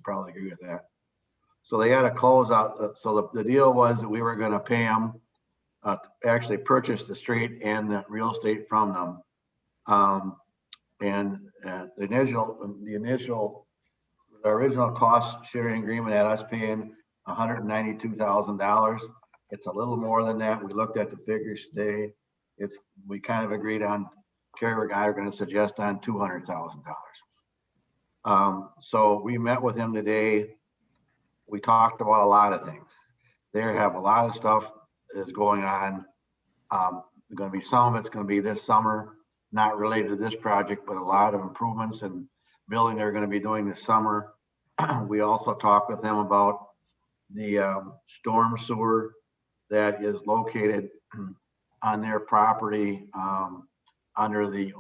probably agree with that. So they had to close out. So the deal was that we were going to pay them, actually purchase the street and the real estate from them. And the original cost sharing agreement had us paying $192,000. It's a little more than that. We looked at the figures today. We kind of agreed on, Carrie and I are going to suggest on $200,000. So we met with him today. We talked about a lot of things. They have a lot of stuff that is going on. Going to be some of it's going to be this summer, not related to this project, but a lot of improvements and building they're going to be doing this summer. We also talked with them about the storm sewer that is located on their property under the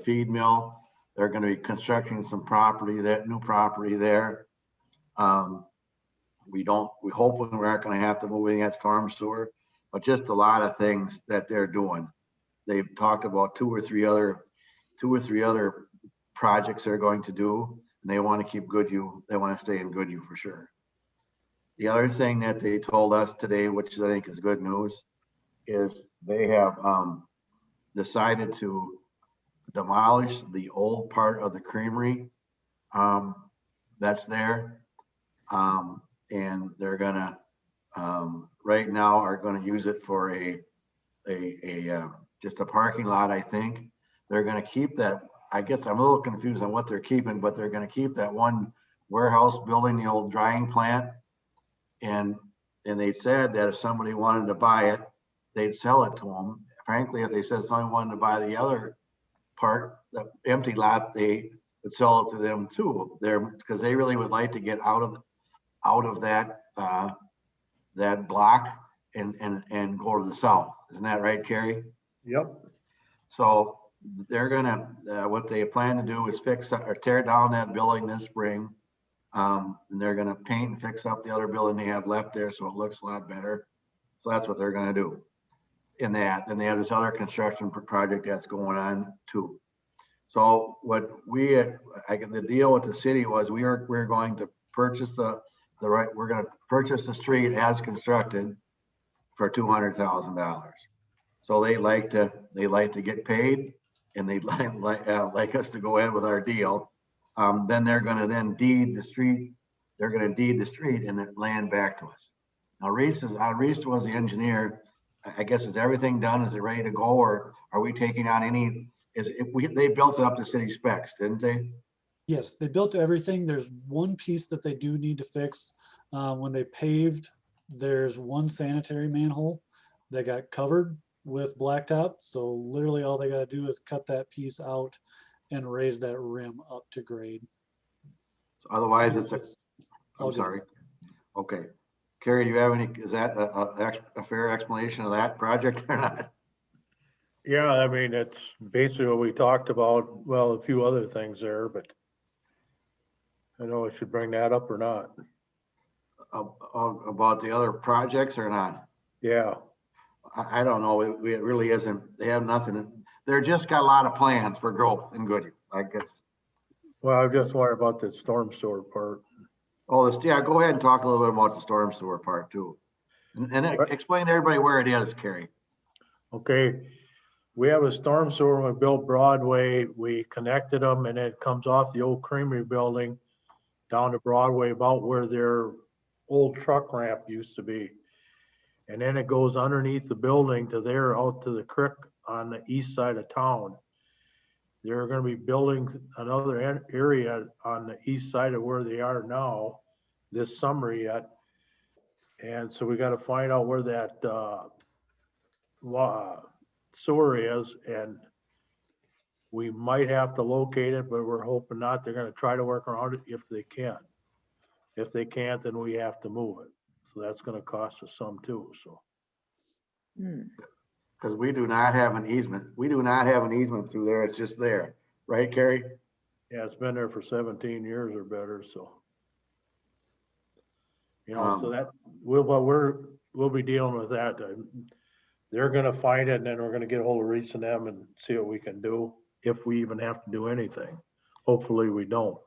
feed mill. They're going to be constructing some new property there. We hope we're not going to have to move in that storm sewer, but just a lot of things that they're doing. They've talked about two or three other projects they're going to do, and they want to keep Goodhue. They want to stay in Goodhue for sure. The other thing that they told us today, which I think is good news, is they have decided to demolish the old part of the creamery that's there. And they're gonna right now are going to use it for just a parking lot. I think they're going to keep that. I guess I'm a little confused on what they're keeping, but they're going to keep that one warehouse building, the old drying plant. And they said that if somebody wanted to buy it, they'd sell it to them. Frankly, if they said somebody wanted to buy the other part, the empty lot, they would sell it to them too. Because they really would like to get out of that that block and go to the south. Isn't that right, Carrie? Yep. So they're gonna what they plan to do is fix or tear down that building this spring. And they're gonna paint and fix up the other building they have left there so it looks a lot better. So that's what they're gonna do in that. And they have this other construction project that's going on too. So what the deal with the city was we're going to purchase we're going to purchase the street as constructed for $200,000. So they like to get paid, and they'd like us to go ahead with our deal. Then they're going to deed the street. They're going to deed the street and then land back to us. Now Reese was the engineer. I guess is everything done? Is it ready to go, or are we taking on any? They built it up to city specs, didn't they? Yes, they built everything. There's one piece that they do need to fix. When they paved, there's one sanitary manhole that got covered with blacktop. So literally all they got to do is cut that piece out and raise that rim up to grade. So otherwise, I'm sorry. Okay. Carrie, do you have is that a fair explanation of that project or not? Yeah, I mean, it's basically what we talked about. Well, a few other things there, but I know I should bring that up or not. About the other projects or not? Yeah. I don't know. It really isn't. They have nothing. They're just got a lot of plans for growth in Goodhue, I guess. Well, I just wonder about the storm sewer part. Oh, yeah. Go ahead and talk a little bit about the storm sewer part too, and explain to everybody where it is, Carrie. Okay. We have a storm sewer. We built Broadway. We connected them, and it comes off the old creamery building down to Broadway, about where their old truck ramp used to be. And then it goes underneath the building to there, out to the creek on the east side of town. They're going to be building another area on the east side of where they are now this summer yet. And so we got to find out where that sewer is, and we might have to locate it, but we're hoping not. They're going to try to work around it if they can. If they can't, then we have to move it. So that's going to cost us some too. So. Because we do not have an easement. We do not have an easement through there. It's just there, right, Carrie? Yeah, it's been there for 17 years or better. So, you know, so that we'll be dealing with that. They're going to find it, and then we're going to get a hold of Reese and them and see what we can do, if we even have to do anything. Hopefully we don't.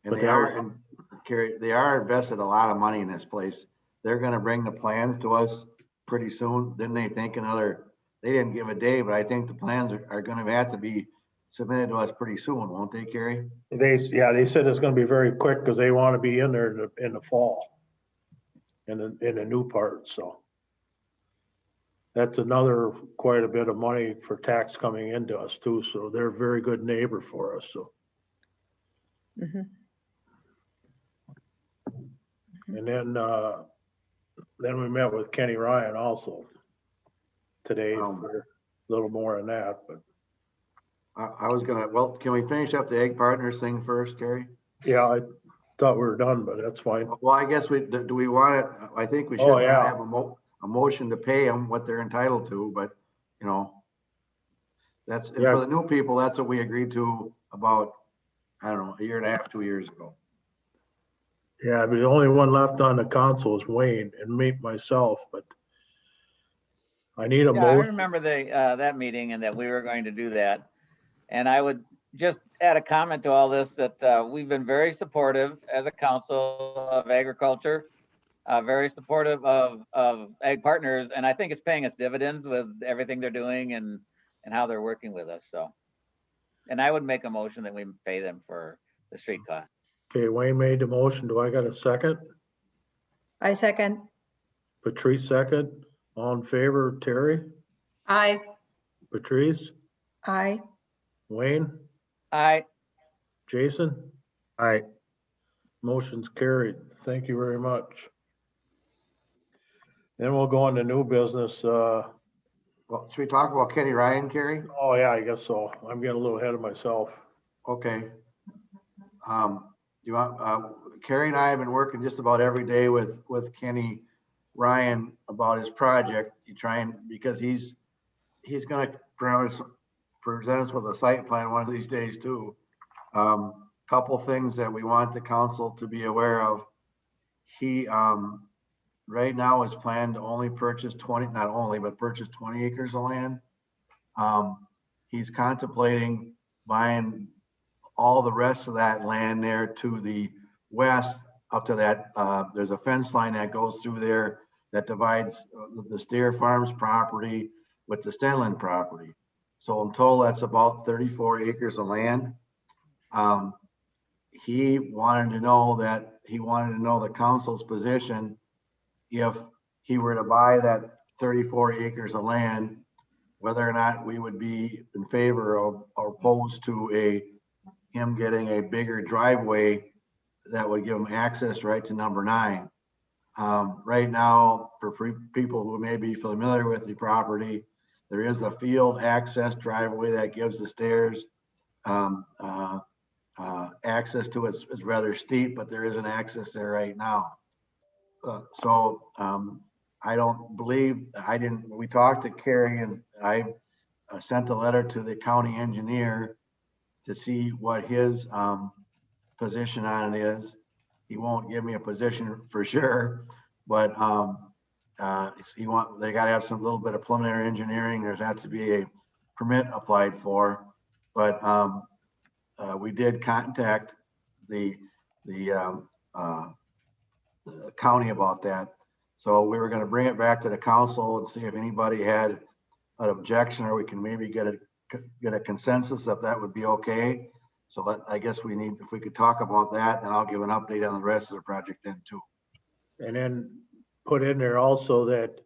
And But they are, and Carrie, they are invested a lot of money in this place. They're gonna bring the plans to us pretty soon. Didn't they think they didn't give a day, but I think the plans are gonna have to be submitted to us pretty soon, won't they, Carrie? they said it's gonna be very quick because they want to be in there in the fall. In the new part, so. That's another quite a bit of money for tax coming into us too, so they're a very good neighbor for us, so. Mhm. And then we met with Kenny Ryan also today for a little more on that, but I was gonna, well, can we finish up the Egg Partners thing first, Carrie? yeah, I thought we were done, but that's fine. Well, I guess do we want it? I think we should Oh, yeah. have a motion to pay them what they're entitled to, but, you know, that's, and Yeah. for the new people, that's what we agreed to about, I don't know, a year and a half, 2 years ago. Yeah, but the only one left on the council is Wayne and me, myself, but I need a Yeah, I motion. remember that meeting and that we were going to do that. And I would just add a comment to all this that we've been very supportive as a council of agriculture, very supportive of Ag Partners, and I think it's paying us dividends with everything they're doing and how they're working with us, so. And I would make a motion that we pay them for the street cost. Okay, Wayne made the motion. Do I got a second? I second. Patrice second. All in favor, Terry? Aye. Patrice? Aye. Wayne? Aye. Jason? Aye. Motion's carried. Thank you very much. Then we'll go on to new business. Well, should we talk about Kenny Ryan, Carrie? Oh yeah, I guess so. I'm getting a little ahead of myself. Okay. You want, Carrie and I have been working just about every day with Kenny Ryan about his project. Because he's gonna present us with a site plan one of these days too. Couple things that we want the council to be aware of. He, right now is planned to only purchase 20, not only, but purchase 20 acres of land. He's contemplating buying all the rest of that land there to the west up to that, there's a fence line that goes through there that divides the Steer Farms property with the Stenland property. So in total, that's about 34 acres of land. He wanted to know the council's position if he were to buy that 34 acres of land, whether or not we would be in favor of or opposed to him getting a bigger driveway that would give him access right to number 9. Right now, for people who may be familiar with the property, there is a field access driveway that gives the stairs. Access to it is rather steep, but there is an access there right now. I don't believe, we talked to Carrie and I sent a letter to the county engineer to see what his position on it is. He won't give me a position for sure, but they got to have some little bit of preliminary engineering. There's has to be a permit applied for, but we did contact the county about that. So we were going to bring it back to the council and see if anybody had an objection, or we can maybe get a consensus if that would be okay. So I guess if we could talk about that, then I'll give an update on the rest of the project then too. And then put in there also that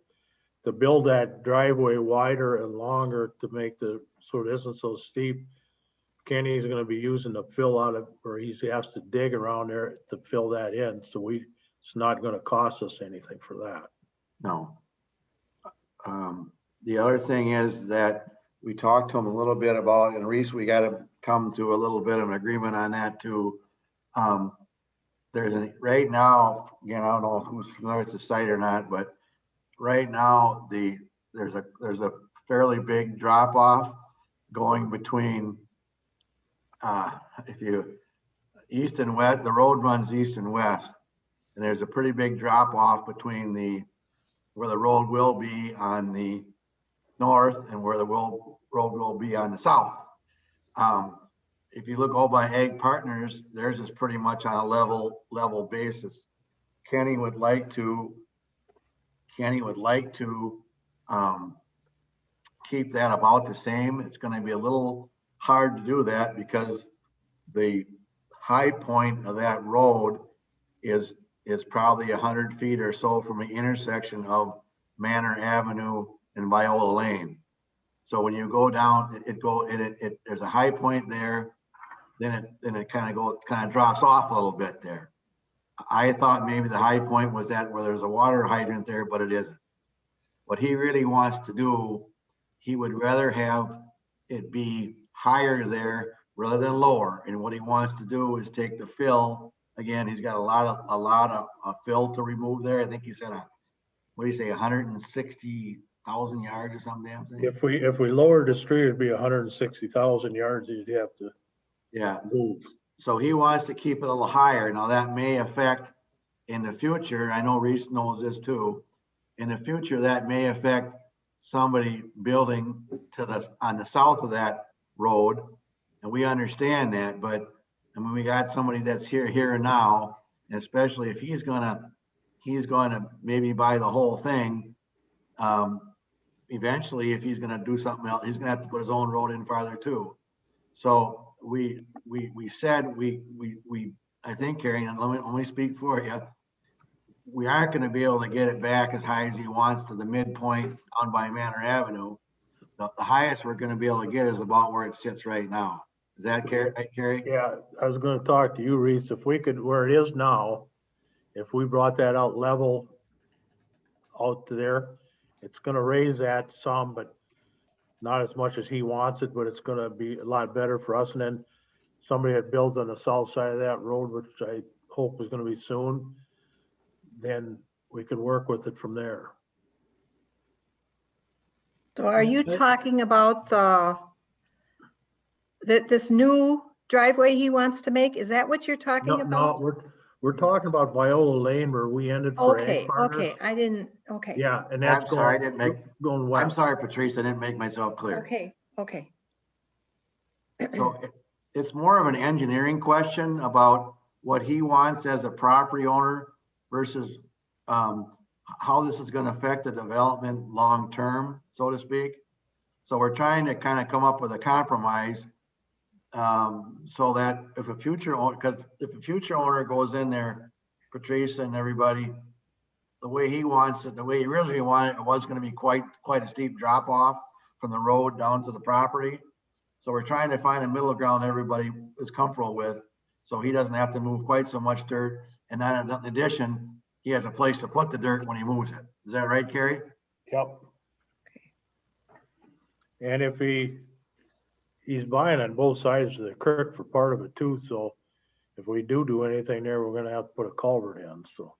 to build that driveway wider and longer to make so it isn't so steep. Kenny's gonna be using the fill out of, or he has to dig around there to fill that in. So it's not gonna cost us anything for that. No. The other thing is that we talked to him a little bit about, and Reese, we got to come to a little bit of an agreement on that too. Right now, again, I don't know who's familiar with the site or not, but right now there's a fairly big drop off going between east and west. The road runs east and west, and there's a pretty big drop off between where the road will be on the north and where the road will be on the south. if you look all by Ag Partners, theirs is pretty much on a level basis. Kenny would like to keep that about the same. It's going to be a little hard to do that because the high point of that road is probably 100 feet or so from the intersection of Manor Avenue and Viola Lane. So when you go down, there's a high point there, then it kind of drops off a little bit there. I thought maybe the high point was that where there's a water hydrant there, but it isn't. What he really wants to do, he would rather have it be higher there rather than lower. And what he wants to do is take the fill. Again, he's got a lot of fill to remove there. I think he said, what do you say, 160,000 yards or something damn thing? If we lowered the street, it'd be 160,000 yards you'd have to move. So he wants to keep it a little higher. Now that may affect in the future, I know Reese knows this too. In the future, that may affect somebody building on the south of that road. And we understand that, but I mean, we got somebody that's here and now, and especially if he's gonna maybe buy the whole thing. Eventually, if he's gonna do something else, he's gonna have to put his own road in farther too. So we said, I think, Carrie, and let me speak for you. We aren't going to be able to get it back as high as he wants to the midpoint down by Manor Avenue. The highest we're going to be able to get is about where it sits right now. Is that Carrie? Yeah, I was going to talk to you, Reese, if we could, where it is now, if we brought that out level out to there, it's going to raise that some, but not as much as he wants it, but it's going to be a lot better for us. And then somebody that builds on the south side of that road, which I hope is going to be soon, then we could work with it from there. So are you talking about this new driveway he wants to make? Is that what you're talking about? No, we're talking about Viola Lane where we ended for Ag Okay, Partners. okay, I didn't, okay. Yeah, and I'm that's sorry, going west. I'm sorry, Patrice, I didn't make myself clear. Okay, okay. So it's more of an engineering question about what he wants as a property owner versus how this is going to affect the development long term, so to speak. So we're trying to kind of come up with a compromise so that if a future owner, because if a future owner goes in there, Patrice and everybody, the way he wants it, the way he originally wanted it, was going to be quite a steep drop off from the road down to the property. So we're trying to find a middle ground everybody is comfortable with, so he doesn't have to move quite so much dirt. And then in addition, he has a place to put the dirt when he moves it. Is that right, Carrie? Yep. And if he's buying on both sides of the creek for part of it too, so if we do anything there, we're gonna have to put a culvert in, so.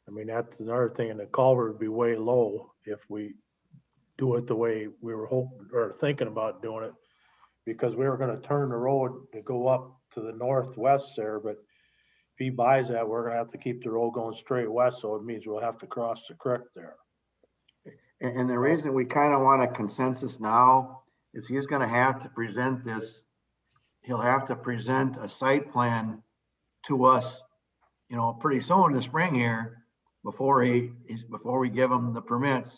I mean, that's another thing, and the culvert would be way low if we do it the way we were hoping or thinking about doing it. Because we were gonna turn the road to go up to the northwest there, but if he buys that, we're gonna have to keep the road going straight west, so it means we'll have to cross the creek there. And the reason we kind of want a consensus now is he's going to have to present this. He'll have to present a site plan to us, you know, pretty soon in the spring here, before we give him the permits.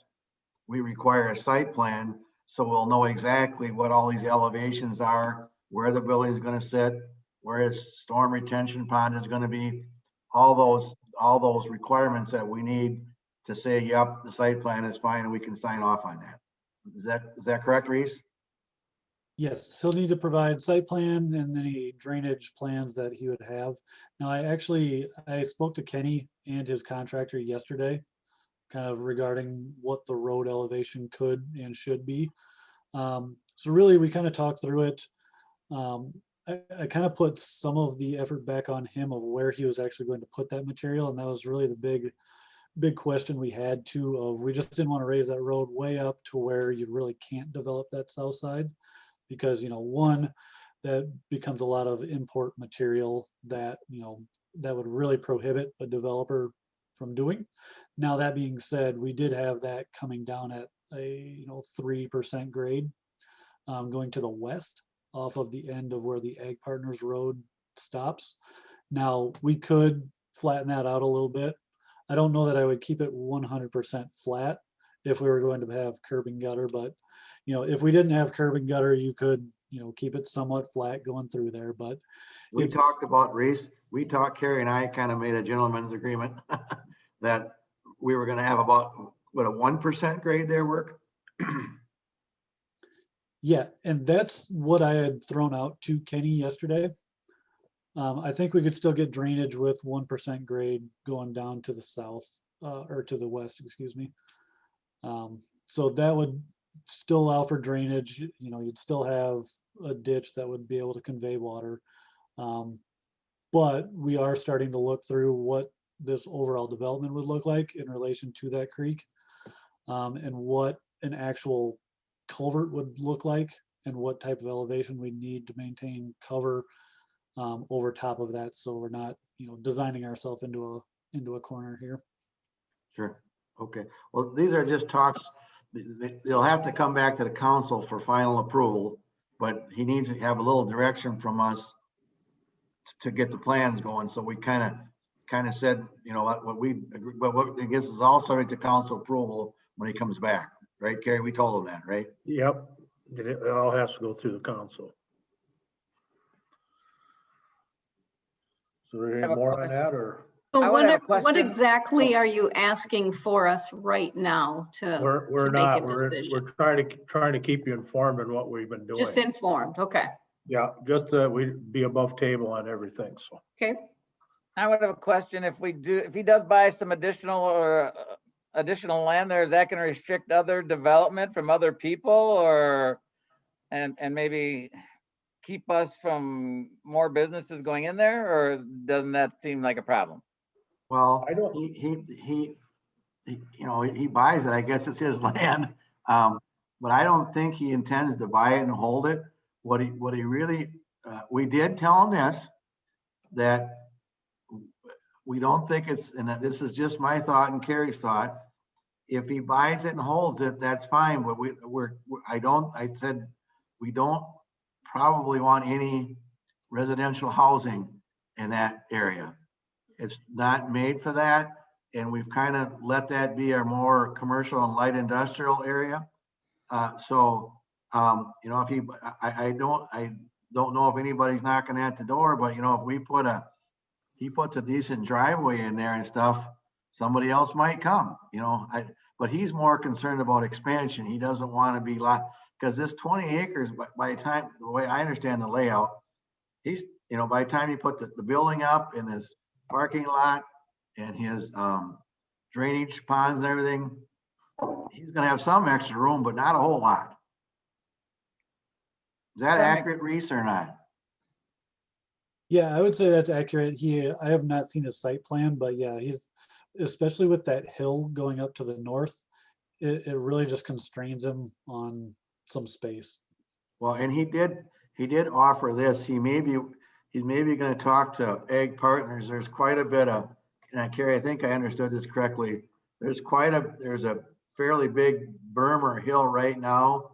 We require a site plan, so we'll know exactly what all these elevations are, where the building is going to sit, where his storm retention pond is going to be, all those requirements that we need to say, yep, the site plan is fine and we can sign off on that. Is that correct, Reese? Yes, he'll need to provide site plan and any drainage plans that he would have. Now, I spoke to Kenny and his contractor yesterday, kind of regarding what the road elevation could and should be. So really, we kind of talked through it. I kind of put some of the effort back on him of where he was actually going to put that material, and that was really the big question we had too. Of we just didn't want to raise that road way up to where you really can't develop that south side, because one, that becomes a lot of import material that that would really prohibit a developer from doing. Now, that being said, we did have that coming down at a 3% grade, going to the west off of the end of where the Ag Partners Road stops. Now, we could flatten that out a little bit. I don't know that I would keep it 100% flat if we were going to have curb and gutter, but if we didn't have curb and gutter, you could, keep it somewhat flat going through there, but We it's- talked about Reese, Carrie and I kind of made a gentleman's agreement that we were gonna have about, what, a 1% grade there work? Yeah, and that's what I had thrown out to Kenny yesterday. I think we could still get drainage with 1% grade going down to the south, or to the west, excuse me. So that would still allow for drainage, you'd still have a ditch that would be able to convey water. But we are starting to look through what this overall development would look like in relation to that creek, and what an actual culvert would look like and what type of elevation we need to maintain cover over top of that, so we're not designing ourselves into a corner here. Sure, okay. Well, these are just talks. They'll have to come back to the council for final approval, but he needs to have a little direction from us to get the plans going. So we kind of said, what we, but what I guess is all subject to council approval when he comes back, right, Carrie? We told him that, right? Yep, it all has to go through the council. So there any more on that, or? I So would have a what question. exactly are you asking for us right now to We're to make not, a we're decision? trying to keep you informed on what we've been doing. Just informed, okay, Yeah, just that we'd be above table on everything, so. okay. I would have a question. If he does buy some additional land there, is that going to restrict other development from other people, or and maybe keep us from more businesses going in there, or doesn't that seem like a problem? Well, I don't- he buys it. I guess it's his land. But I don't think he intends to buy it and hold it. What he really, we did tell him that we don't think it's, and this is just my thought and Carrie's thought. If he buys it and holds it, that's fine. But I said, we don't probably want any residential housing in that area. It's not made for that. And we've kind of let that be our more commercial and light industrial area. If I don't know if anybody's knocking at the door, but if he puts a decent driveway in there and stuff, somebody else might come, but he's more concerned about expansion. He doesn't want to be because this 20 acres, by the time, the way I understand the layout, he's, by the time you put the building up and his parking lot and his drainage ponds and everything, he's gonna have some extra room, but not a whole lot. Is that accurate, Reese, or not? Yeah, I would say that's accurate. I have not seen a site plan, but yeah, he's, especially with that hill going up to the north, it really just constrains him on some space. Well, and he did offer this. He's maybe gonna talk to Ag Partners. There's quite a bit of, and Carrie, I think I understood this correctly. There's a fairly big berm or hill right now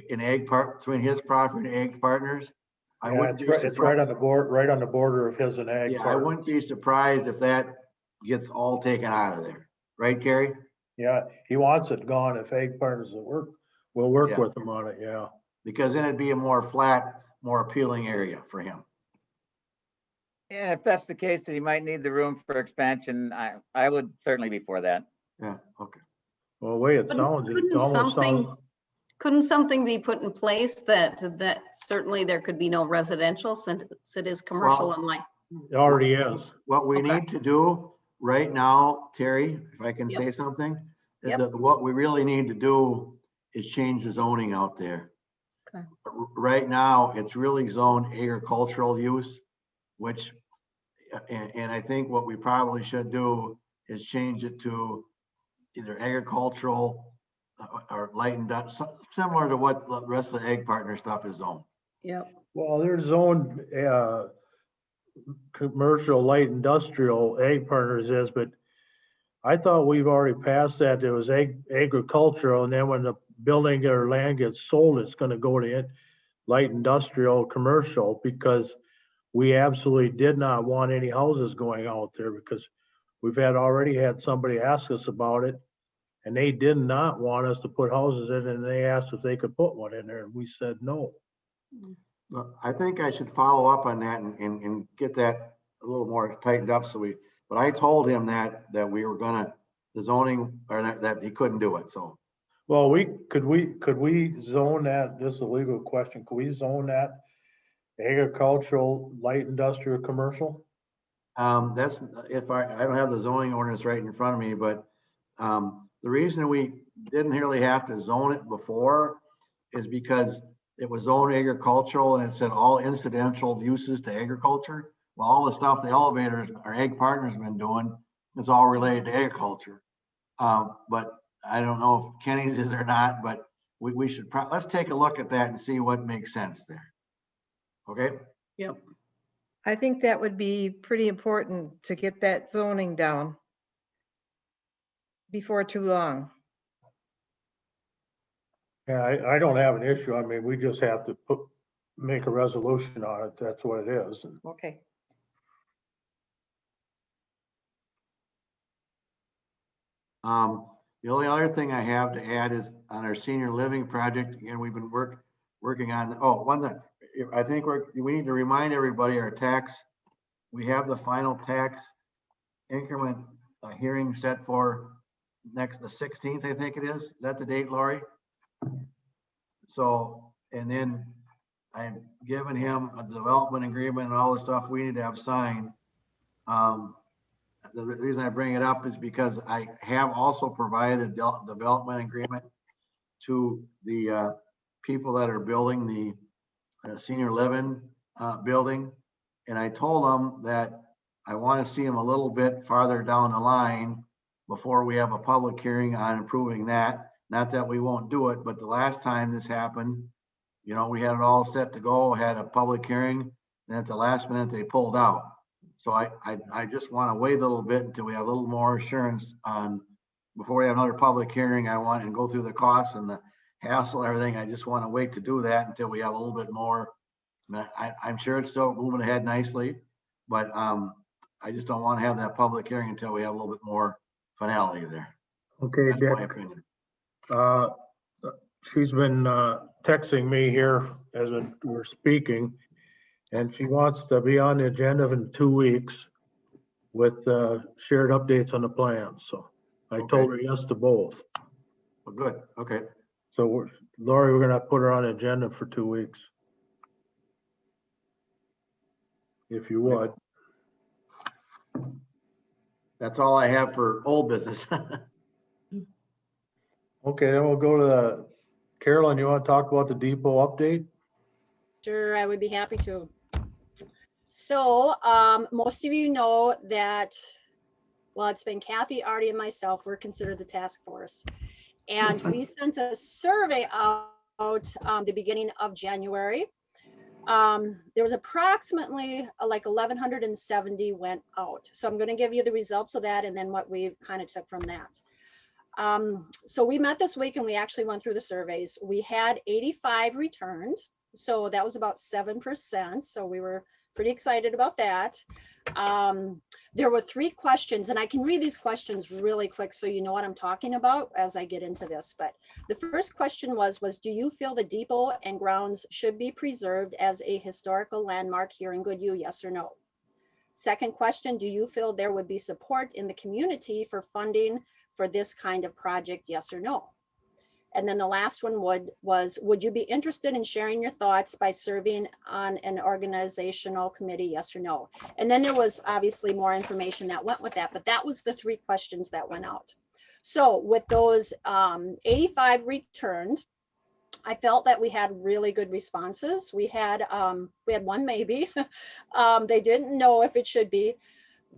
in between his property and Ag Partners. Yeah, it's right on the board, right on the border of his and Ag. Yeah, I wouldn't be surprised if that gets all taken out of there. Right, Carrie? Yeah, he wants it gone if Ag Partners will work Yeah. with him on it, yeah. Because then it'd be a more flat, more appealing area for him. Yeah, if that's the case, that he might need the room for expansion, I would certainly be for that. Yeah, okay. Well, the way it Couldn't- sounds, it couldn't almost something- sounds, Couldn't something be put in place that certainly there could be no residential since it is commercial Well- and light? it already is. What we Okay. need to do right now, Terry, if I can Yep. say something, Yep. what we really need to do is change the zoning out there. Okay. Right now, it's really zoned agricultural use, which, and I think what we probably should do is change it to either agricultural or light industrial, similar to what the rest of the Ag Partner stuff is zoned. Yep, Well, there's zoned, commercial, light industrial, Ag Partners is, but I thought we've already passed that. There was agricultural, and then when the building or land gets sold, it's gonna go to light industrial, commercial, because we absolutely did not want any houses going out there, because we've already had somebody ask us about it, and they did not want us to put houses in, and they asked if they could put one in there, and we said no. Well, I think I should follow up on that and get that a little more tightened up. But I told him that we were gonna, the zoning, or that he couldn't do it, so. Well, could we zone that, this is a legal question, could we zone that agricultural, light industrial, commercial? That's, if I don't have the zoning ordinance right in front of me, but the reason we didn't really have to zone it before is because it was zoned agricultural and it said all incidental uses to agriculture. Well, all the stuff the elevators, our ag partners have been doing is all related to agriculture. But I don't know if Kenny's is or not, but we should let's take a look at that and see what makes sense there. Okay? Yep. I think that would be pretty important to get that zoning down before too long. Yeah, I don't have an issue. I mean, we just have to make a resolution on it. That's what it is. Okay. The only other thing I have to add is on our senior living project, again, we've been working on, oh, one thing, I think we need to remind everybody our tax, we have the final tax increment hearing set for the 16th, I think it is. Is that the date, Lori? So, and then I've given him a development agreement and all the stuff we need to have signed. The reason I bring it up is because I have also provided a development agreement to the people that are building the senior living building. And I told them that I want to see them a little bit farther down the line before we have a public hearing on improving that. Not that we won't do it, but the last time this happened, you know, we had it all set to go, had a public hearing, and at the last minute they pulled out. So I just want to wait a little bit until we have a little more assurance on, before we have another public hearing. I want to go through the costs and the hassle, and everything. I just want to wait to do that until we have a little bit more. I'm sure it's still moving ahead nicely, but I just don't want to have that public hearing until we have a little bit more finality there. Okay, That's my Dick. opinion. She's been texting me here as we're speaking, and she wants to be on the agenda in 2 weeks with shared updates on the plans. So I told her yes to both. Well, good. Okay. So Lori, we're gonna put her on the agenda for 2 weeks. If you would. That's all I have for old business. Okay, then we'll go to Carolyn. You want to talk about the depot update? Sure, I would be happy to. So most of you know that, well, it's been Kathy, Artie, and myself. We're considered the task force. And we sent a survey out the beginning of January. There was approximately like 1,170 went out. So I'm going to give you the results of that and then what we kind of took from that. So we met this week and we actually went through the surveys. We had 85 returned. So that was about 7%. So we were pretty excited about that. There were 3 questions, and I can read these questions really quick so you know what I'm talking about as I get into this. But the first question was do you feel the depot and grounds should be preserved as a historical landmark here in Goodhue, yes or no? Second question, do you feel there would be support in the community for funding for this kind of project, yes or no? And then the last one was, would you be interested in sharing your thoughts by serving on an organizational committee, yes or no? And then there was obviously more information that went with that, but that was the 3 questions that went out. So with those 85 returned, I felt that we had really good responses. We had one maybe. They didn't know if it should be,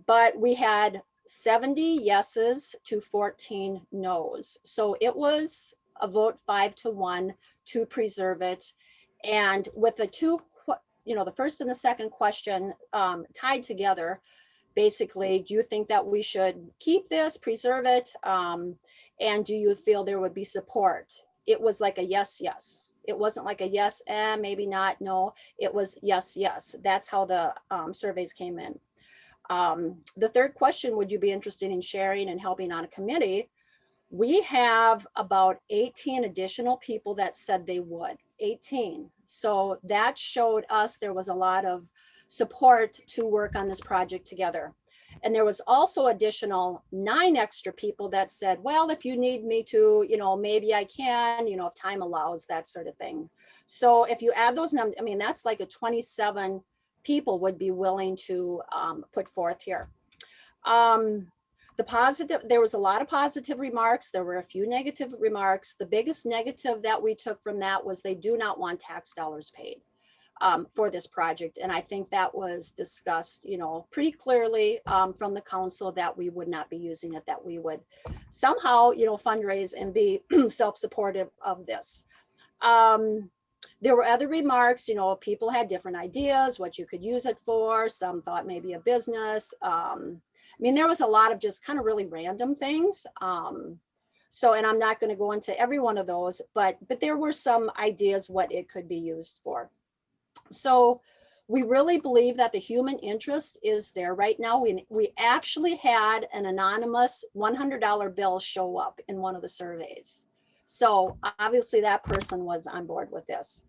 but we had 70 yeses to 14 noes. So it was a vote 5-1 to preserve it. And with the 2, the first and the second question tied together, basically, do you think that we should keep this, preserve it? And do you feel there would be support? It was like a yes, yes. It wasn't like a yes, maybe not, no. It was yes, yes. That's how the surveys came in. The third question, would you be interested in sharing and helping on a committee? We have about 18 additional people that said they would, 18. So that showed us there was a lot of support to work on this project together. And there was also additional 9 extra people that said, well, if you need me to, maybe I can, if time allows, that sort of thing. So if you add those numbers, I mean, that's like a 27 people would be willing to put forth here. There was a lot of positive remarks. There were a few negative remarks. The biggest negative that we took from that was they do not want tax dollars paid for this project. And I think that was discussed, pretty clearly from the council that we would not be using it, that we would somehow, fundraise and be self-supportive of this. There were other remarks, people had different ideas, what you could use it for. Some thought maybe a business. I mean, there was a lot of just kind of really random things. So, and I'm not going to go into every one of those, but there were some ideas what it could be used for. So we really believe that the human interest is there right now. We actually had an anonymous $100 bill show up in one of the surveys. So obviously that person was on board with this.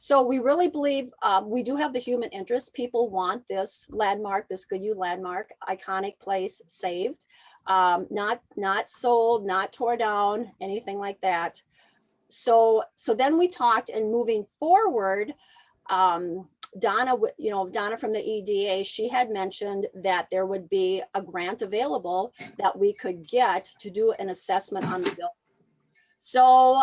So we really believe we do have the human interest. People want this landmark, this Goodhue landmark, iconic place saved, not sold, not tore down, anything like that. So then we talked, and moving forward, Donna from the EDA, she had mentioned that there would be a grant available that we could get to do an assessment on the building. So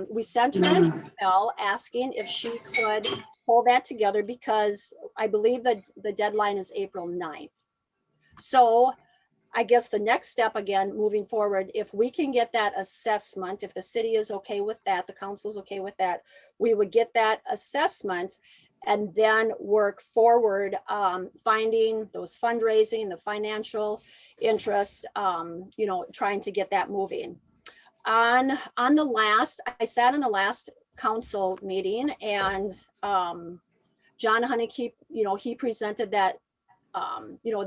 we sent her an email asking if she could pull that together, because I believe that the deadline is April 9th. So I guess the next step, again, moving forward, if we can get that assessment, if the city is okay with that, the council is okay with that, we would get that assessment and then work forward, finding those fundraising, the financial interest, trying to get that moving. I sat in the last council meeting, and John Honeykeep, he presented that,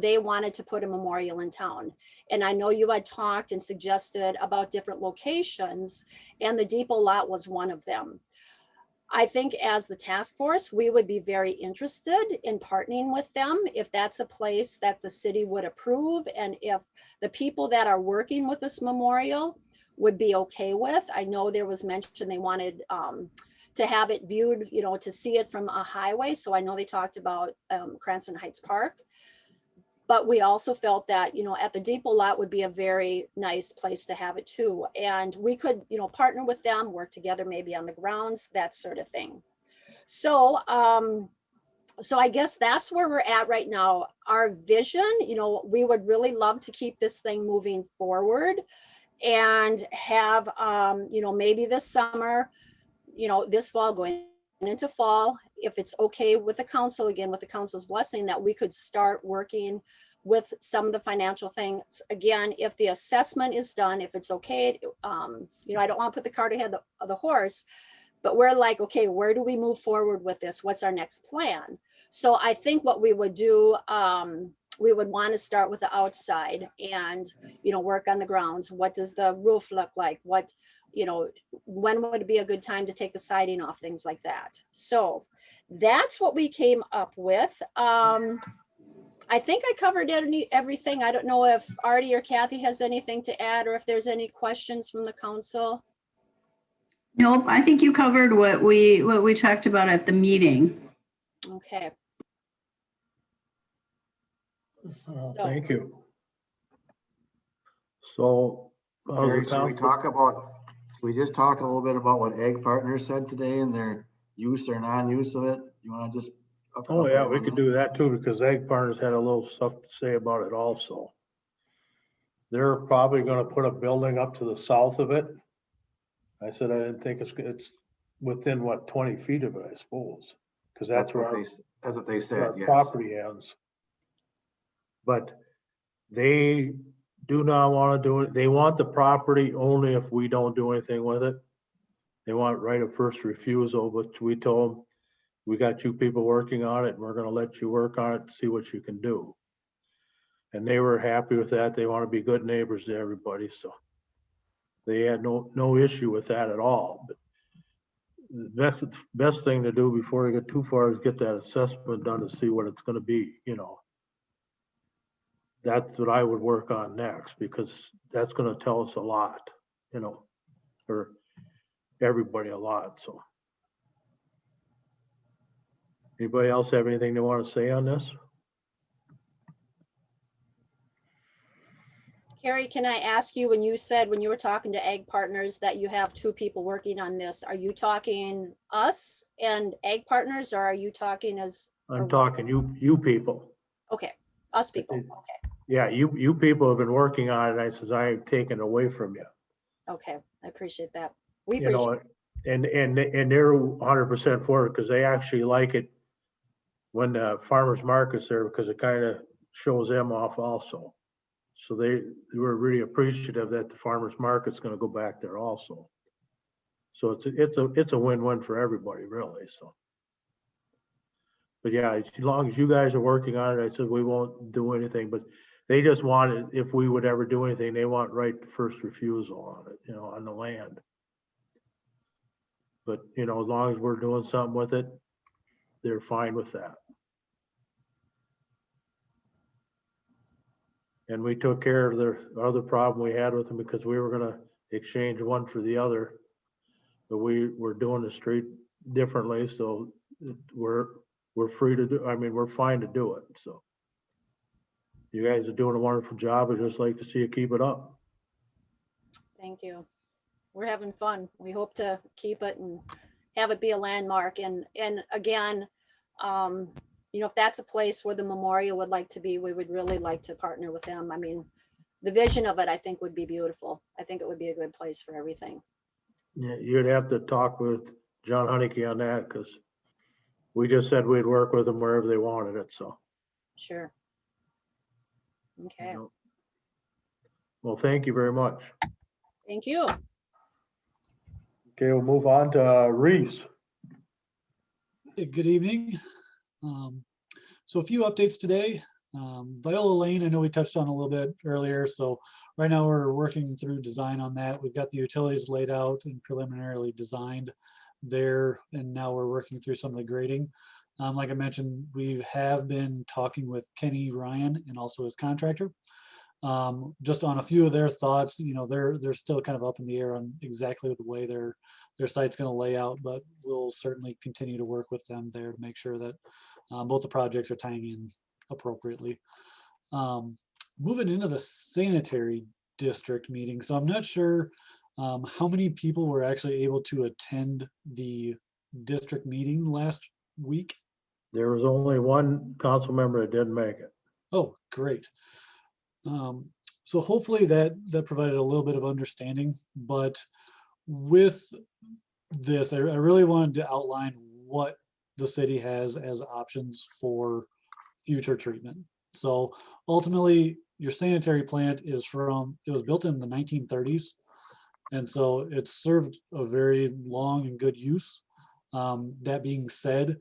they wanted to put a memorial in town. And I know you had talked and suggested about different locations, and the depot lot was one of them. I think as the task force, we would be very interested in partnering with them if that's a place that the city would approve, and if the people that are working with this memorial would be okay with. I know there was mention they wanted to have it viewed, to see it from a highway. So I know they talked about Cranston Heights Park. But we also felt that, at the depot lot would be a very nice place to have it too. And we could, partner with them, work together maybe on the grounds, that sort of thing. So, so I guess that's where we're at right now. Our vision, we would really love to keep this thing moving forward and have, maybe this summer, this fall, going into fall, if it's okay with the council, again, with the council's blessing, that we could start working with some of the financial things. Again, if the assessment is done, if it's okay, I don't want to put the cart ahead of the horse, but we're like, okay, where do we move forward with this? What's our next plan? So I think what we would do, we would want to start with the outside and, work on the grounds. What does the roof look like? What, when would it be a good time to take the siding off, things like that. So that's what we came up with. I think I covered everything. I don't know if Artie or Kathy has anything to add, or if there's any questions from the council. Nope, I think you covered what we talked about at the meeting. Okay. Thank you. So, Eric, should we just talk a little bit about what Ag Partners said today and their use or non-use of it? You want to just? oh yeah, we could do that too, because Ag Partners had a little stuff to say about it also. They're probably going to put a building up to the south of it. I said I didn't think it's within, what, 20 feet of it, I suppose, because that's where that's what they said. our Yes. property ends. But they do not want to do it. They want the property only if we don't do anything with it. They want right of first refusal, but we told them, we got you people working on it and we're gonna let you work on it, see what you can do. And they were happy with that. They want to be good neighbors to everybody, so they had no issue with that at all. But the best thing to do before they get too far is get that assessment done to see what it's gonna be, you know. That's what I would work on next, because that's gonna tell us a lot, you know, for everybody a lot, so. Anybody else have anything they want to say on this? Carrie, can I ask you, when you said, when you were talking to Ag Partners, that you have 2 people working on this, are you talking us and Ag Partners, or are you talking as? I'm talking you people. Okay, us people, It- okay, Yeah, you people have been working on it. I says, I ain't taken it away from you. okay, I appreciate that. We You know, appreciate, and they're 100% for it because they actually like it when the farmers market's there, because it kind of shows them off also. So they were really appreciative that the farmers market's going to go back there also. So it's a win-win for everybody, really. So, but yeah, as long as you guys are working on it, I said we won't do anything. But they just wanted, if we would ever do anything, they want right to first refusal on it, you know, on the land. But you know, as long as we're doing something with it, they're fine with that. And we took care of the other problem we had with them, because we were gonna exchange one for the other. But we were doing the street differently, so we're free to do, I mean, we're fine to do it, so. You guys are doing a wonderful job. I'd just like to see you keep it up. thank you. We're having fun. We hope to keep it and have it be a landmark. And again, you know, if that's a place where the memorial would like to be, we would really like to partner with them. I mean, the vision of it, I think, would be beautiful. I think it would be a good place for everything. Yeah, you'd have to talk with John Honeyke on that, because we just said we'd work with them wherever they wanted it, so. Sure. Okay, you know. Well, thank you very much. thank you. Okay, we'll move on to Reese. Hey, good evening. So a few updates today. Viola Lane, I know we touched on a little bit earlier. So right now we're working through design on that. We've got the utilities laid out and preliminarily designed there, and now we're working through some of the grading. Like I mentioned, we have been talking with Kenny Ryan and also his contractor. Just on a few of their thoughts. You know, they're still kind of up in the air on exactly the way their site's going to lay out, but we'll certainly continue to work with them there to make sure that both the projects are tying in appropriately. Moving into the sanitary district meeting, so I'm not sure how many people were actually able to attend the district meeting last week. There was only one council member that didn't make it. Oh, great. So hopefully that provided a little bit of understanding, but with this, I really wanted to outline what the city has as options for future treatment. So ultimately, your sanitary plant it was built in the 1930s. And so it's served a very long and good use. That being said,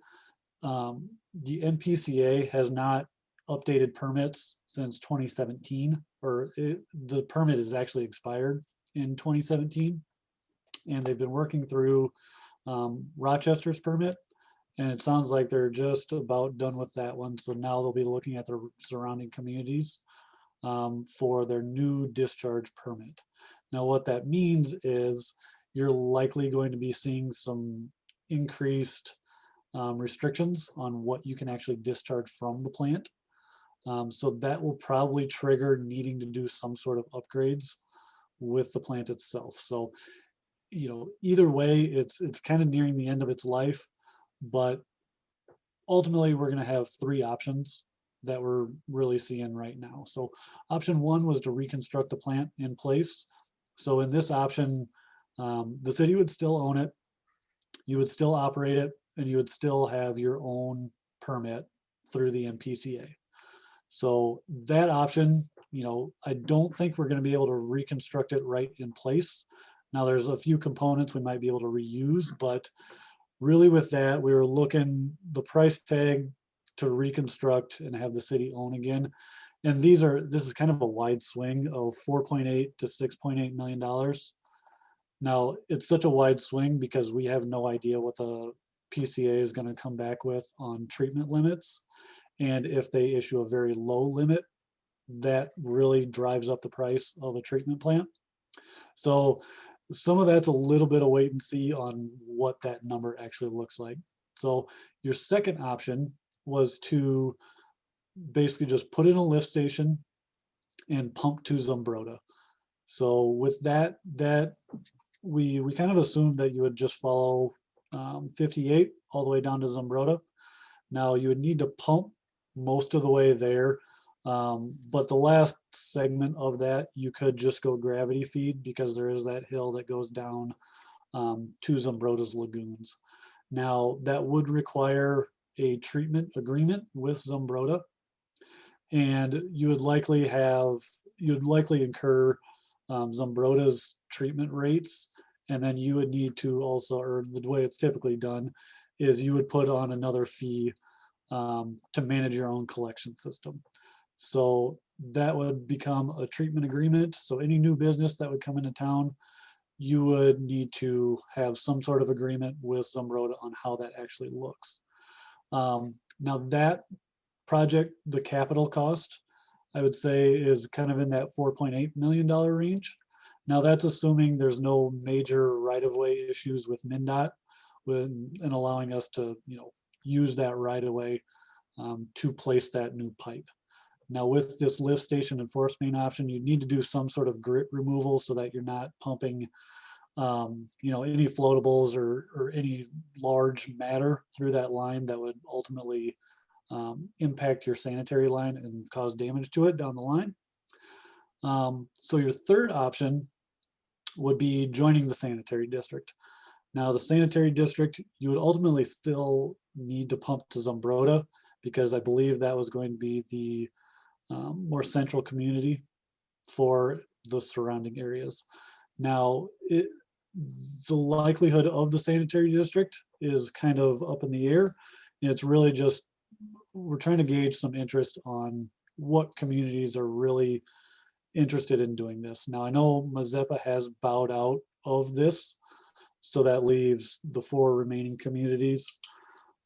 the MPCA has not updated permits since 2017, or the permit is actually expired in 2017. And they've been working through Rochester's permit, and it sounds like they're just about done with that one. So now they'll be looking at the surrounding communities for their new discharge permit. Now, what that means is you're likely going to be seeing some increased restrictions on what you can actually discharge from the plant. So that will probably trigger needing to do some sort of upgrades with the plant itself. So, you know, either way, it's kind of nearing the end of its life, but ultimately we're going to have 3 options that we're really seeing right now. So option 1 was to reconstruct the plant in place. So in this option, the city would still own it, you would still operate it, and you would still have your own permit through the MPCA. So that option, you know, I don't think we're going to be able to reconstruct it right in place. Now there's a few components we might be able to reuse, but really with that, we were looking the price tag to reconstruct and have the city own again. And this is kind of a wide swing of 4.8 to $6.8 million. Now, it's such a wide swing because we have no idea what the PCA is going to come back with on treatment limits. And if they issue a very low limit, that really drives up the price of a treatment plant. So some of that's a little bit of wait and see on what that number actually looks like. So your second option was to basically just put in a lift station and pump to Zumbrota. So with that we kind of assumed that you would just follow 58 all the way down to Zumbrota. Now you would need to pump most of the way there, but the last segment of that you could just go gravity feed because there is that hill that goes down to Zumbrota's lagoons. Now that would require a treatment agreement with Zumbrota, and you'd likely incur Zumbrota's treatment rates, and then you would need to also, or the way it's typically done, is you would put on another fee to manage your own collection system. So that would become a treatment agreement. So any new business that would come into town, you would need to have some sort of agreement with Zumbrota on how that actually looks. Now that project, the capital cost, I would say is kind of in that $4.8 million range. Now that's assuming there's no major right-of-way issues with MnDOT and allowing us to, use that right-of-way to place that new pipe. Now with this lift station and force main option, you need to do some sort of grit removal so that you're not pumping, any floatables or any large matter through that line that would ultimately impact your sanitary line and cause damage to it down the line. So your third option would be joining the sanitary district. Now the sanitary district, you would ultimately still need to pump to Zumbrota because I believe that was going to be the more central community for the surrounding areas. Now, the likelihood of the sanitary district is kind of up in the air. And it's really just, we're trying to gauge some interest on what communities are really interested in doing this. Now, I know Mazeppa has bowed out of this, so that leaves the 4 remaining communities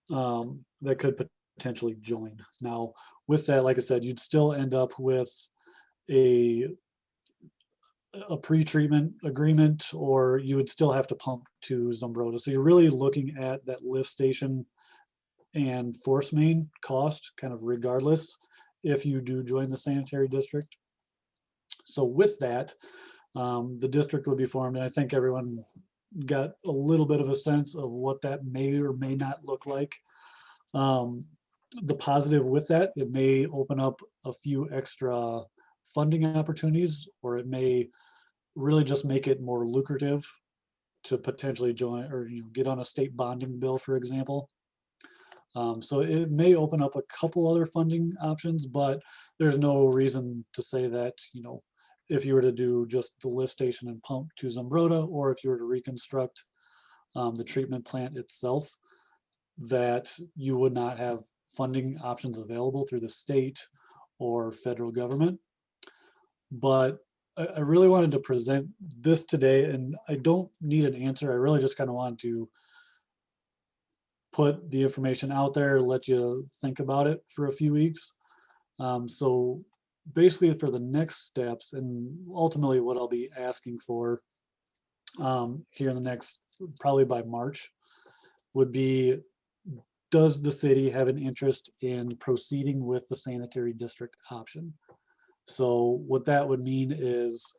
that could potentially join. Now, with that, like I said, you'd still end up with a pre-treatment agreement, or you would still have to pump to Zumbrota. So you're really looking at that lift station and force main cost kind of regardless if you do join the sanitary district. So with that, the district would be formed, and I think everyone got a little bit of a sense of what that may or may not look like. The positive with that, it may open up a few extra funding opportunities, or it may really just make it more lucrative to potentially join or get on a state bonding bill, for example. So it may open up a couple other funding options, but there's no reason to say that, if you were to do just the lift station and pump to Zumbrota, or if you were to reconstruct the treatment plant itself, that you would not have funding options available through the state or federal government. But I really wanted to present this today, and I don't need an answer. I really just kind of wanted to put the information out there, let you think about it for a few weeks. So basically for the next steps, and ultimately what I'll be asking for here in the next, probably by March, would be, does the city have an interest in proceeding with the sanitary district option? So what that would mean is,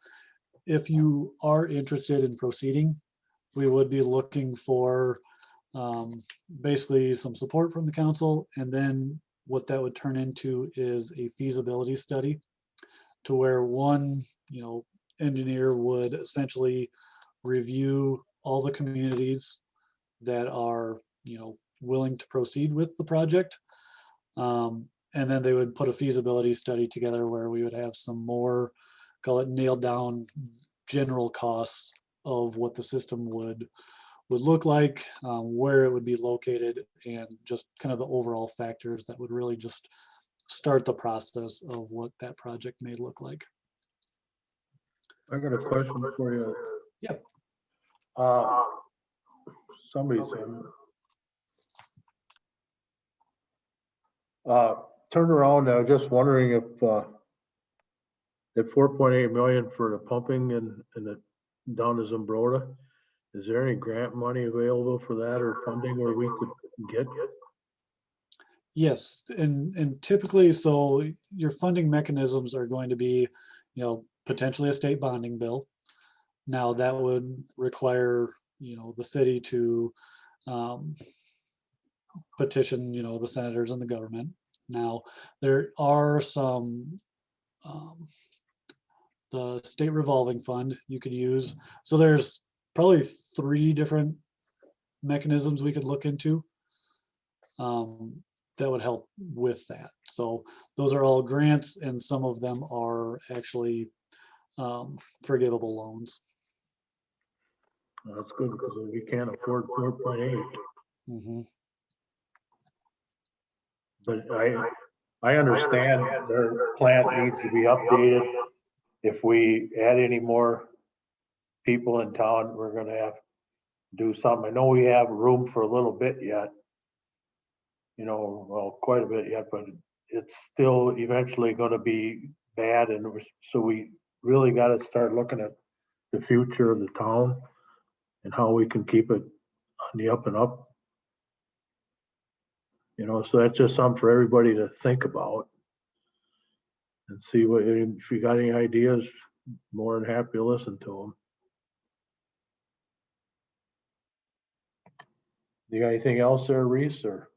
if you are interested in proceeding, we would be looking for basically some support from the council, and then what that would turn into is a feasibility study, to where one engineer would essentially review all the communities that are willing to proceed with the project, and then they would put a feasibility study together where we would have some more, call it nailed down general costs of what the system would look like, where it would be located, and just kind of the overall factors that would really just start the process of what that project may look like. I got a question for you. Yeah. Somebody's in. Turn around, I was just wondering if the 4.8 million for the pumping and the down to Zumbrota, is there any grant money available for that or funding where we could get? Yes, and typically, so your funding mechanisms are going to be, potentially a state bonding bill. Now that would require, the city to petition, the senators and the government. Now, there are some, the state revolving fund you could use. So there's probably 3 different mechanisms we could look into that would help with that. So those are all grants, and some of them are actually forgivable loans. Well, that's good because we can't afford 4.8. Mm-hmm. But I understand their plant needs to be updated. If we add any more people in town, we're gonna have to do something. I know we have room for a little bit yet. Well, quite a bit yet, but it's still eventually gonna be bad, and so we really gotta start looking at the future of the town and how we can keep it on the up and up. So that's just something for everybody to think about and see if you got any ideas, more than happy to listen to them. You got anything else there, Reese, or?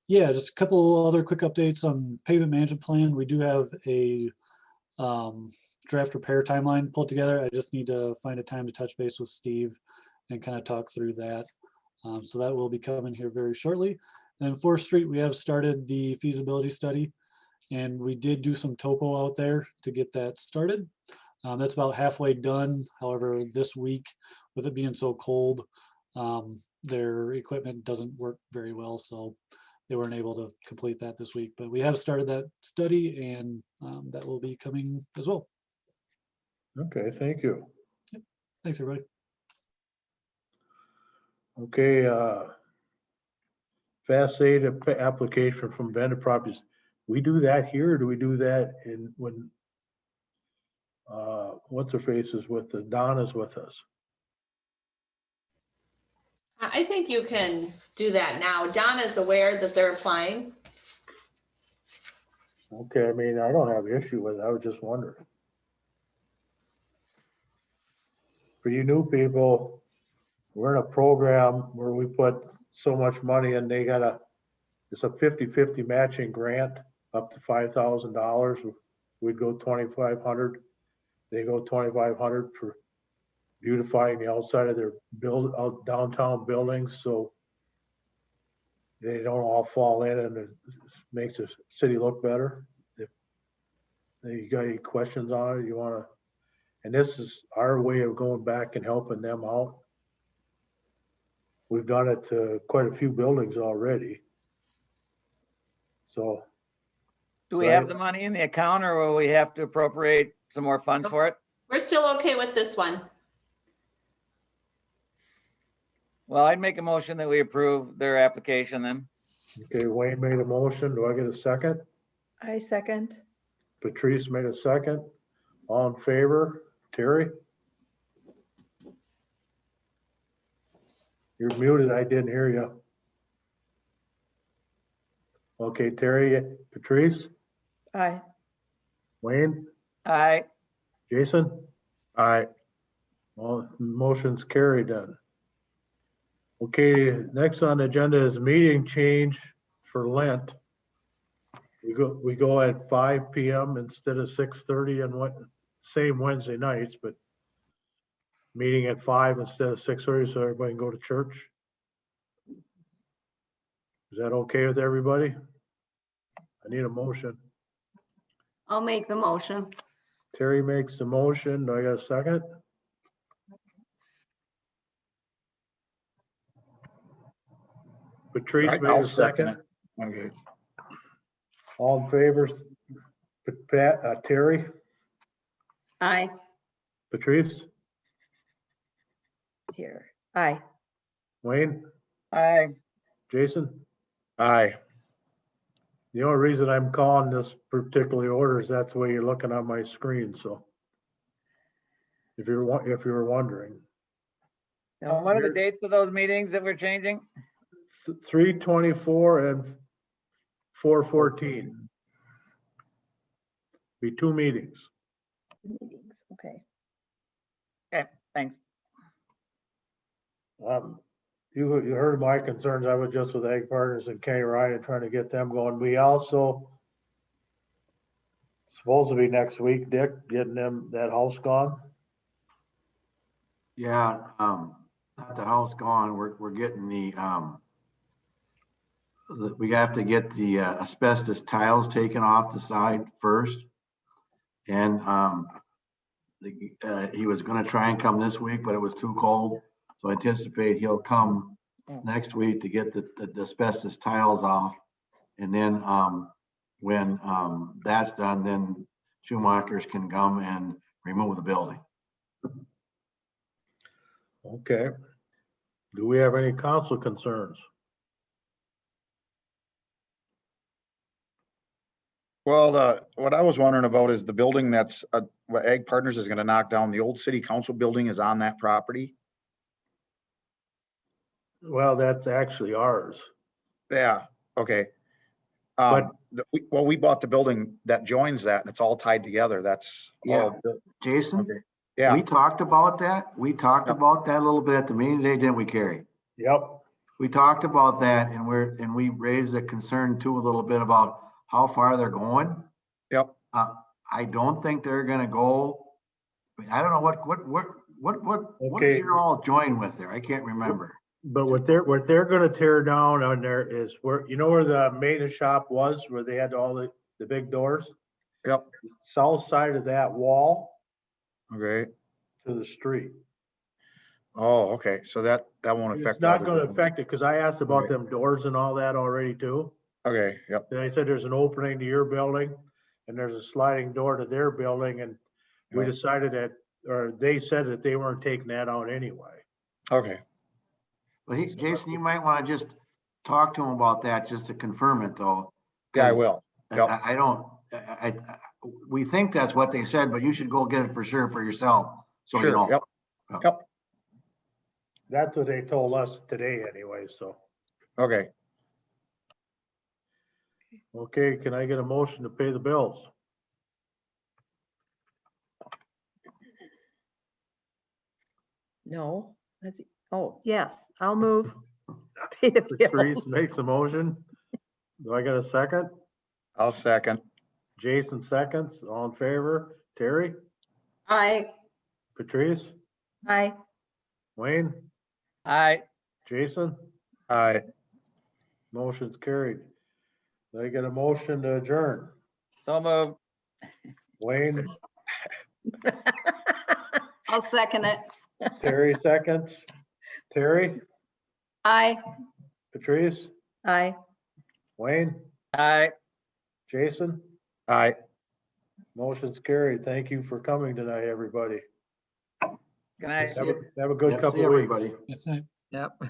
Yeah, just a couple other quick updates on pavement management plan. We do have a draft repair timeline pulled together. I just need to find a time to touch base with Steve and kind of talk through that. So that will be coming here very shortly. And then 4th Street, we have started the feasibility study, and we did do some topo out there to get that started. That's about halfway done. However, this week, with it being so cold, their equipment doesn't work very well, so they weren't able to complete that this week. But we have started that study, and that will be coming as well. Okay, thank you. Yep. Thanks, everybody. Okay, Fast aid application from vendor properties. We do that here, or do we do that when what's her face is with the Donna's with us? I think you can do that now. Donna's aware that they're applying. Okay, I mean, I don't have an issue with it. I was just wondering. For you new people, we're in a program where we put so much money and it's a 50-50 matching grant up to $5,000. We'd go 2,500. They go 2,500 for beautifying the outside of their downtown buildings, so they don't all fall in, and it makes the city look better. If you got any questions on it, you want to, and this is our way of going back and helping them out. We've done it to quite a few buildings already. So. Do we have the money in the account, or will we have to appropriate some more funds for it? We're still okay with this one. Well, I'd make a motion that we approve their application then. Okay, Wayne made a motion. Do I get a second? I second. Patrice made a second. All in favor? Terry? You're muted. I didn't hear you. Okay, Terry, Patrice, Aye. Wayne, Aye. Jason? Aye. Well, motion's carried then. Okay, next on the agenda is meeting change for Lent. We go at 5 p.m. instead of 6:30 and same Wednesday nights, but meeting at 5 instead of 6:30 so everybody can go to church. Is that okay with everybody? I need a motion. I'll make the motion. Terry makes the motion. Do I got a second? Patrice made I'll a second. Okay. All in favor? Pat, Terry, Aye. Patrice, Here. Aye. Wayne, Aye. Jason? Aye. The only reason I'm calling this particular order is that's the way you're looking on my screen, so. If you were wondering. And what are the dates of those meetings that we're changing? 3/24 and 4/14. Be 2 meetings. Meetings, okay. Okay, thanks. You heard my concerns. I was just with Ag Partners and Kenny Ryan trying to get them going. We also supposed to be next week, Dick, getting that house gone. Yeah, not the house gone, we're getting we have to get the asbestos tiles taken off the side first. And he was gonna try and come this week, but it was too cold. So I anticipate he'll come next week to get the asbestos tiles off. And then when that's done, then Schumachers can come and remove the building. Okay. Do we have any council concerns? Well, what I was wondering about is the building that's, what Ag Partners is gonna knock down, the old city council building is on that property. Well, that's actually ours. Yeah, okay. But- Well, we bought the building that joins that and it's all tied together. That's Yeah. all. Jason, Okay. Yeah, we talked about that. We talked Yep. about that a little bit at the meeting today, didn't we, Carrie? Yep. We talked about that and we raised the concern too a little bit about how far they're going. yep. I don't think they're gonna go. I don't know what Okay. is your all join with there? I can't remember. But what they're gonna tear down on there is where, you know where the maintenance shop was, where they had all the big doors? Yep. South side of that wall Okay. to the street. Oh, okay. So that won't affect. It's the not other gonna building. affect it, because I asked about Okay. them doors and all that already too. Okay, yep. And I said, there's an opening to your building and there's a sliding door to their building, and we Yep. decided that, or they said that they weren't taking that out anyway. Okay, But Jason, you might wanna just talk to him about that, just to confirm it though. yeah, I will. Yep. I don't, we think that's what they said, but you should go get it for sure for yourself. So you Sure, know. yep. Yep. That's what they told us today anyway, so. Okay. Okay, can I get a motion to pay the bills? No. Oh, yes, I'll move. Pay the Patrice bills. makes a motion. Do I get a second? I'll second. Jason seconds. All in favor? Terry? Aye. Patrice? Aye. Wayne? Aye. Jason? Aye. Motion's carried. Do I get a motion to adjourn? So moved. Wayne? I'll second it. Terry seconds. Terry? Aye. Patrice? Aye. Wayne? Aye. Jason? Aye. Motion's carried. Thank you for coming tonight, everybody. Good night. Yeah. Have a good Yeah, see couple of weeks. everybody. Yes, I- Yep.